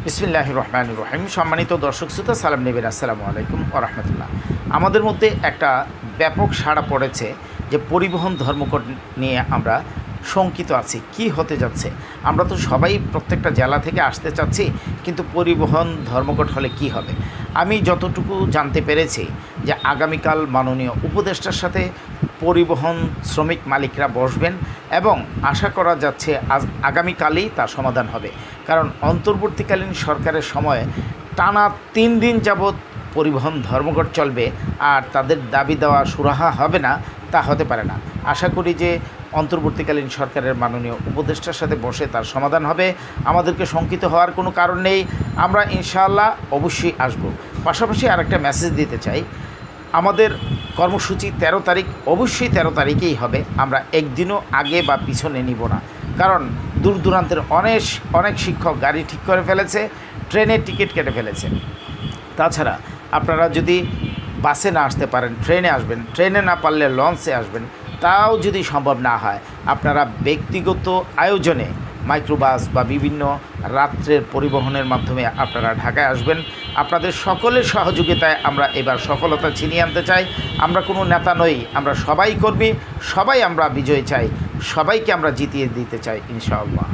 বিসমিল্লাহির রহমানির রহিম। সম্মানিত দর্শক শ্রোতা, সালাম নেবেন, আসসালামু আলাইকুম ওয়া রাহমাতুল্লাহ। আমাদের মধ্যে একটা ব্যাপক সাড়া পড়েছে যে পরিবহন ধর্মঘট নিয়ে আমরা শঙ্কিত আছি, কি হতে যাচ্ছে। আমরা তো সবাই প্রত্যেকটা জেলা থেকে আসতে চাচ্ছি, কিন্তু পরিবহন ধর্মঘট হলে কি হবে। আমি যতটুকু জানতে পেরেছি যে আগামীকাল মাননীয় উপদেষ্টার সাথে পরিবহন শ্রমিক মালিকরা বসবেন এবং আশা করা যাচ্ছে আগামীকালই তার সমাধান হবে। কারণ অন্তর্বর্তীকালীন সরকারের সময় টানা 3 দিন যাবৎ পরিবহন ধর্মঘট চলবে আর তাদের দাবি দেওয়া সুরাহা হবে না, তা হতে পারে না। আশা করি যে অন্তর্বর্তীকালীন সরকারের মাননীয় উপদেষ্টার সাথে বসে তার সমাধান হবে। আমাদেরকে শঙ্কিত হওয়ার কোনো কারণ নেই, আমরা ইনশাআল্লাহ অবশ্যই আসব। পাশাপাশি আরেকটা মেসেজ দিতে চাই, আমাদের কর্মসূচি 13 তারিখ, অবশ্যই 13 তারিখেই হবে। আমরা একদিনও আগে বা পিছনে নিব না, কারণ দূর দূরান্তের অনেক শিক্ষক গাড়ি ঠিক করে ফেলেছে, ট্রেনের টিকিট কেটে ফেলেছে। তাছাড়া আপনারা যদি বাসে না আসতে পারেন, ট্রেনে আসবেন, ট্রেনে না পারলে লঞ্চে আসবেন, তাও যদি সম্ভব না হয় আপনারা ব্যক্তিগত আয়োজনে মাইক্রোবাস বা বিভিন্ন রাত্রের পরিবহনের মাধ্যমে আপনারা ঢাকায় আসবেন। আপনাদের সকলের সহযোগিতায় আমরা এবার সফলতা ছিনিয়ে আনতে চাই। আমরা কোনো নেতা নই, আমরা সবাই কর্মী, সবাই আমরা বিজয় চাই, সবাইকে আমরা জিতিয়ে দিতে চাই ইনশাআল্লাহ।